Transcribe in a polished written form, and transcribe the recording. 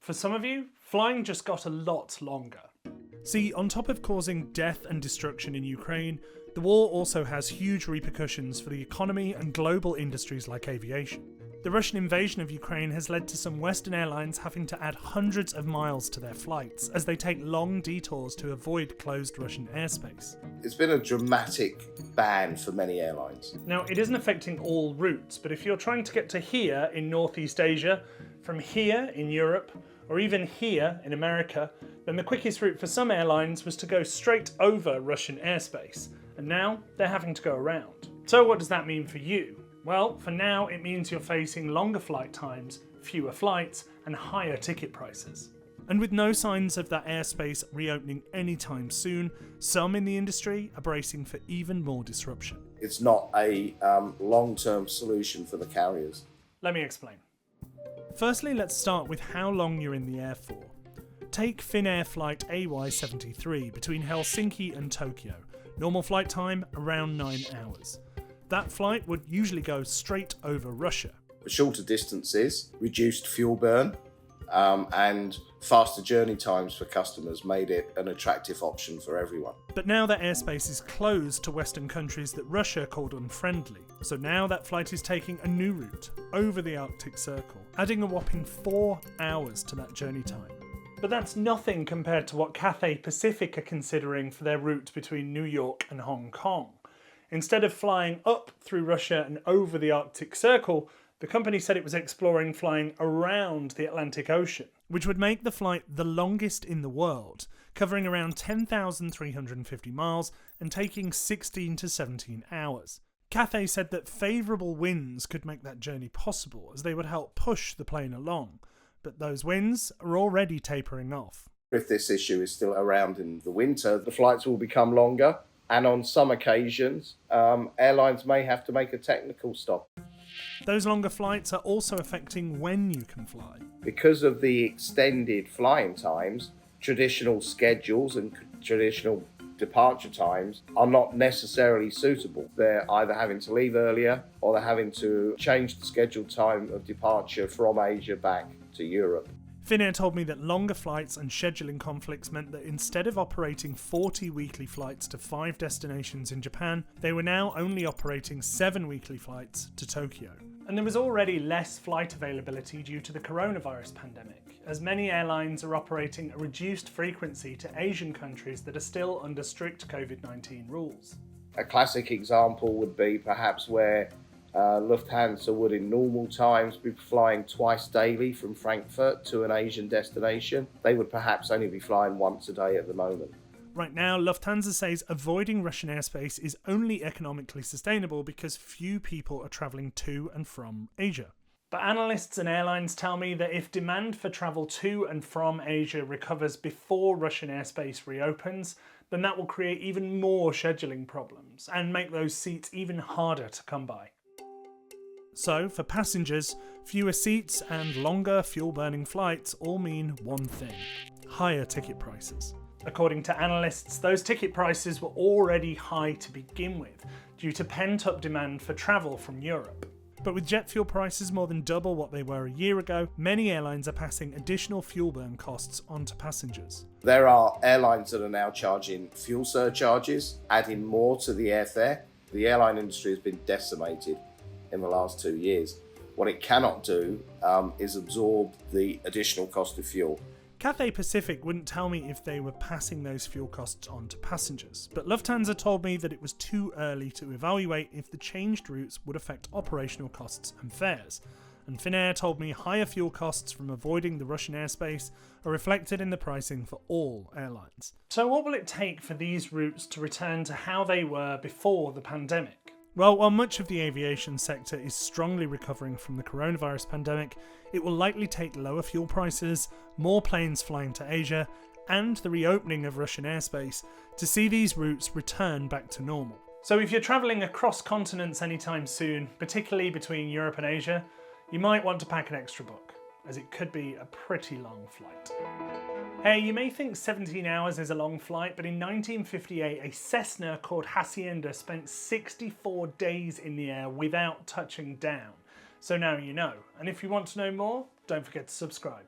For some of you, flying just got a lot longer. See, on top of causing death and destruction in Ukraine, the war also has huge repercussions for the economy and global industries like aviation. The Russian invasion of Ukraine has led to some Western airlines having to add hundreds of miles to their flights as they take long detours to avoid closed Russian airspace. It's been a dramatic ban for many airlines. Now, it isn't affecting all routes, but if you're trying to get to here in Northeast Asia, from here in Europe, or even here in America, then the quickest route for some airlines was to go straight over Russian airspace, and now they're having to go around. So what does that mean for you? Well, for now it means you're facing longer flight times, fewer flights, and higher ticket prices. And with no signs of that airspace reopening anytime soon, some in the industry are bracing for even more disruption. It's not a long-term solution for the carriers. Let me explain. Firstly, let's start with how long you're in the air for. Take Finnair flight AY73 between Helsinki and Tokyo. Normal flight time around 9 hours. That flight would usually go straight over Russia. For shorter distances, reduced fuel burn and faster journey times for customers made it an attractive option for everyone. But now that airspace is closed to Western countries that Russia called unfriendly. So now that flight is taking a new route over the Arctic Circle, adding a whopping 4 hours to that journey time. But that's nothing compared to what Cathay Pacific are considering for their route between New York and Hong Kong. Instead of flying up through Russia and over the Arctic Circle, the company said it was exploring flying around the Atlantic Ocean, which would make the flight the longest in the world, covering around 10,350 miles and taking 16 to 17 hours. Cathay said that favourable winds could make that journey possible, as they would help push the plane along, but those winds are already tapering off. If this issue is still around in the winter, the flights will become longer, and on some occasions, airlines may have to make a technical stop. Those longer flights are also affecting when you can fly. Because of the extended flying times, traditional schedules and traditional departure times are not necessarily suitable. They're either having to leave earlier or they're having to change the scheduled time of departure from Asia back to Europe. Finnair told me that longer flights and scheduling conflicts meant that instead of operating 40 weekly flights to 5 destinations in Japan, they were now only operating 7 weekly flights to Tokyo. And there was already less flight availability due to the coronavirus pandemic, as many airlines are operating a reduced frequency to Asian countries that are still under strict COVID-19 rules. A classic example would be perhaps where Lufthansa would in normal times be flying twice daily from Frankfurt to an Asian destination. They would perhaps only be flying once a day at the moment. Right now, Lufthansa says avoiding Russian airspace is only economically sustainable because few people are travelling to and from Asia. But analysts and airlines tell me that if demand for travel to and from Asia recovers before Russian airspace reopens, then that will create even more scheduling problems and make those seats even harder to come by. So, for passengers, fewer seats and longer fuel-burning flights all mean one thing: higher ticket prices. According to analysts, those ticket prices were already high to begin with, due to pent-up demand for travel from Europe. But with jet fuel prices more than double what they were a year ago, many airlines are passing additional fuel burn costs onto passengers. There are airlines that are now charging fuel surcharges, adding more to the airfare. The airline industry has been decimated in the last 2 years. What it cannot do is absorb the additional cost of fuel. Cathay Pacific wouldn't tell me if they were passing those fuel costs on to passengers, but Lufthansa told me that it was too early to evaluate if the changed routes would affect operational costs and fares. And Finnair told me higher fuel costs from avoiding the Russian airspace are reflected in the pricing for all airlines. So what will it take for these routes to return to how they were before the pandemic? Well, while much of the aviation sector is strongly recovering from the coronavirus pandemic, it will likely take lower fuel prices, more planes flying to Asia, and the reopening of Russian airspace to see these routes return back to normal. So if you're travelling across continents anytime soon, particularly between Europe and Asia, you might want to pack an extra book, as it could be a pretty long flight. Hey, you may think 17 hours is a long flight, but in 1958, a Cessna called Hacienda spent 64 days in the air without touching down. So now you know. And if you want to know more, don't forget to subscribe.